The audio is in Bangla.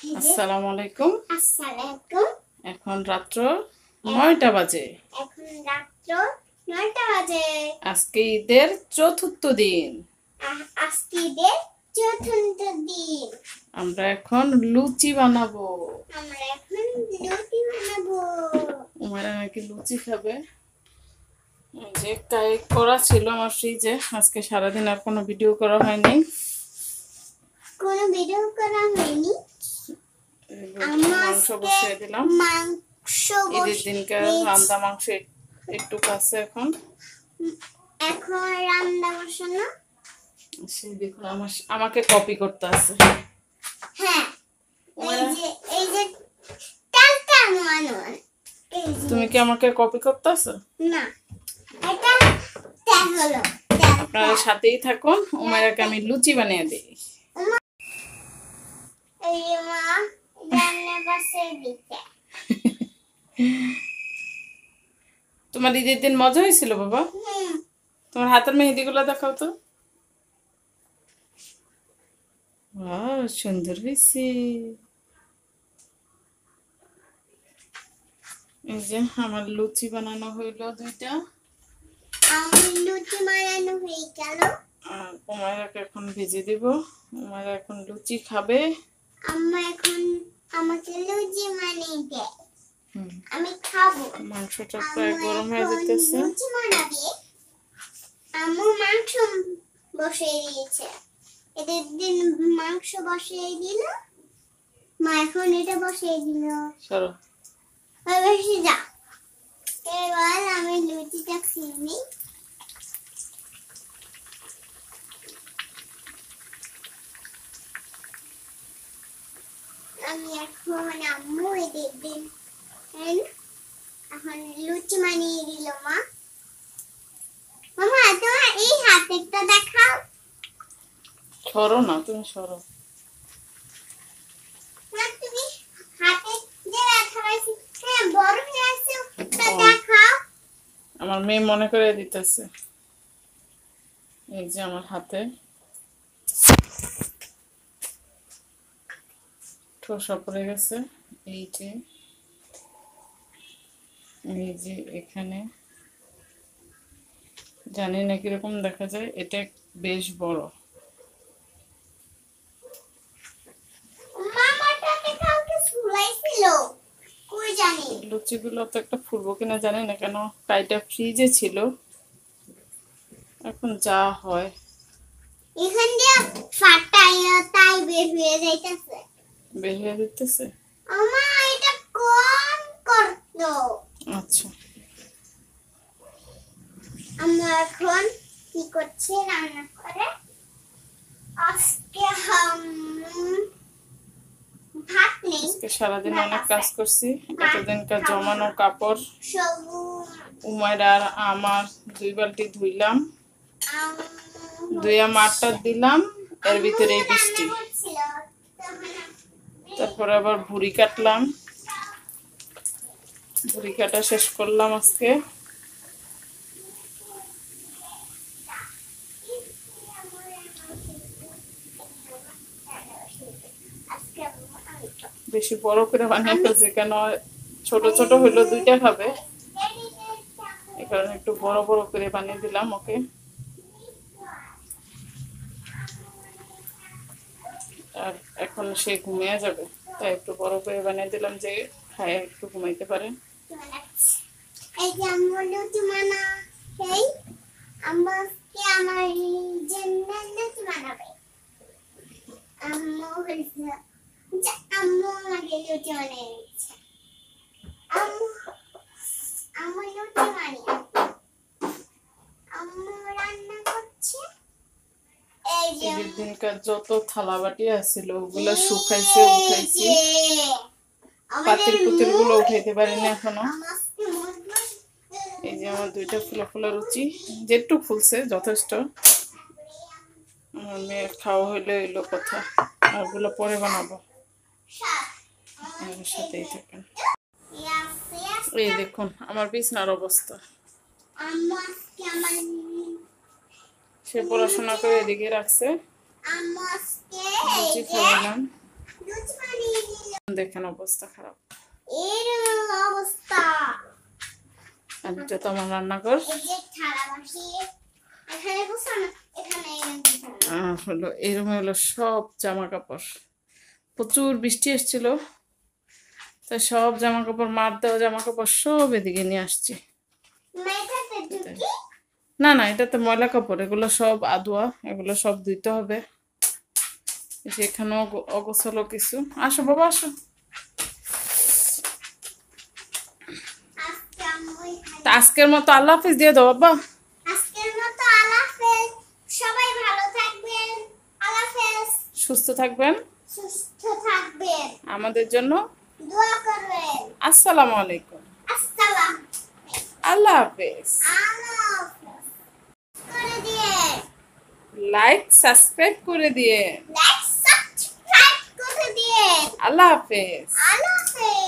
আসসালামু আলাইকুম। আসসালামু এখন রাত্র 9টা বাজে। আজকে ঈদের চতুর্থ দিন। আমরা এখন লুচি বানাবো। উমারা নাকি লুচি খাবে। যে কেক করা ছিল আমার ফ্রিজে, আজকে সারাদিন আর কোনো ভিডিও করা হয়নি। মাংস বসিয়ে দিলাম। ঈদের দিনকে রান্না মাংস একটু কাছে এখন রান্না বসানো। সেই দেখুন আমাকে কপি করতে আছে। হ্যাঁ, এই যে তুমি কি আমাকে কপি করতে আছো? না, এটা হলো। আপনারা সাথেই থাকুন, উমাইরাকে আমি লুচি বানিয়ে দিই। এই মা রান্না বসে দিতে। তোমার ঈদের দিন মজা হয়েছিল বাবা? তোমার হাতের মেহেদিগুলো দেখাও তো। সুন্দর হয়েছে। এই যে আমার লুচি বানানো হইলো 2টা। আমার লুচি বানানো হয়ে গেল। আর উমাইরাকে এখন ভেজে দিব। উমাইরা এখন লুচি খাবে। আম্মা এখন আমাকে লুচি বানিয়ে দে, আমি খাবো। মাংসটা প্রায় গরম হয়ে যেতেছে। লুচি বানাবে। আম্মু মাংস বসিয়ে দিয়েছে। এদের দিন মাংস বসিয়ে দিল, মা এখন এটা বসিয়ে দিল। সরো বেশি যা। এবার আমি লুচিটা খেয়ে নিই। আমি এখন আম্মু এদের দিন এখন লুচি বানিয়ে দিল মা। মামা তোমার এই হাতেরটা দেখাও। সরো না, তুমি সরো। তুমি হাতে যে ব্যথা পাইছি, হ্যাঁ বড় হয়ে আছে, ওটা দেখাও। আমার মেয়ে মনে করে দিতেছে। এই যে আমার হাতে ঠোসা পড়ে গেছে। এই যে এখানে জানি না কিরকম দেখা যায়, এটা বেশ বড়। লুচিগুলো তো একটা ফুলবো কিনা জানি না, কেন কাইটা ফ্রিজে ছিল। এখন যা হয় এখান দিয়ে ফাটাইয়া তাই বের হয়ে যাইতেছে। বের হয়ে যেতেছে। আমা এটা কোন করতো? আচ্ছা, আমরা এখন কি করছি রান্না করে? আজকে ভাত নেই। আজকে সারাদিন অনেক কাজ করছি। এতদিনকার জমানো কাপড় উমাইরা আর আমার 2 বালতি ধুইলাম, ধুইয়া মাঠটা দিলাম। এর ভিতরে বৃষ্টি। তারপরে আবার ভুড়ি কাটলাম, ভুড়ি কাটা শেষ করলাম আজকে। বেশি বড় করে বানিয়ে ফেলছি, কেন ছোট ছোট হইলো 2টা খাবে, এই কারণে একটু বড় বড় করে বানিয়ে দিলাম ওকে। আর এখন সে ঘুমিয়ে যাবে, তাই একটু বড় করে বানিয়ে দিলাম যে খায় একটু ঘুমাইতে পারে। এই যে আম্মু লুচি বানা, এই আম্মুকে আমার জন্য লুচি বানাবে। আম্মু বলছে যে আম্মু আমাকে লুচি বানিয়ে দিচ্ছে। আম্মু লুচি বানিয়ে আম্মু রান্না করছে। ঈদের দিনকার যত থালা বাটি আছিল ওগুলা শুকাইছে, উঠাইছি। পাতিল পুতিল গুলো উঠাইতে পারিনি এখনো। এই যে আমার 2টা ফুলা ফুলা লুচি, যেটুক ফুলছে যথেষ্ট। আমার মেয়ের খাওয়া হইলে এলো কথা, আর গুলো পরে বানাবো। আমার সাথেই থাকেন। এই দেখুন আমার বিছনার অবস্থা। সে পড়াশোনা করে এদিকে রাখছে। লুচি খাওয়ালাম। দেখেন অবস্থা খারাপ। এরকম অবস্থা। আর এটা তো আমার রান্নাঘর। এই যে থালা বাসি এখানে বসানো, এখানে বসানো। হলো এরকম হলো সব জামা কাপড়। প্রচুর বৃষ্টি এসেছিল, তাই সব জামা কাপড়, মার দেওয়া জামা কাপড় সব এদিকে নিয়ে আসছি। মেয়েটাতে ঢুকি। না না, এটা তো ময়লা কাপড়, এগুলো সব আদোয়া, এগুলো সব ধুইতে হবে। এই যে এখানেও অগোছালো কিছু। আসো বাবা আসো। আজকে আম্মু এখানে। তা আজকের মতো আল্লাহ হাফিজ দিয়ে দাও বাবা। আজকের মতো আল্লাহ হাফেজ। সবাই ভালো থাকবেন। আল্লাহ হাফেজ। সুস্থ থাকবেন, সুস্থ থাকবেন। আমাদের জন্য দোয়া করবেন। আসসালামু আলাইকুম, আসসালাম। আল্লাহ হাফিজ। আল্লাহ হাফেজ। করে দিয়ে। লাইক সাবস্ক্রাইব করে দিয়ে। লাইক সাবস্ক্রাইব করে দিয়ে। আল্লাহ হাফিজ। আল্লাহ হাফেজ।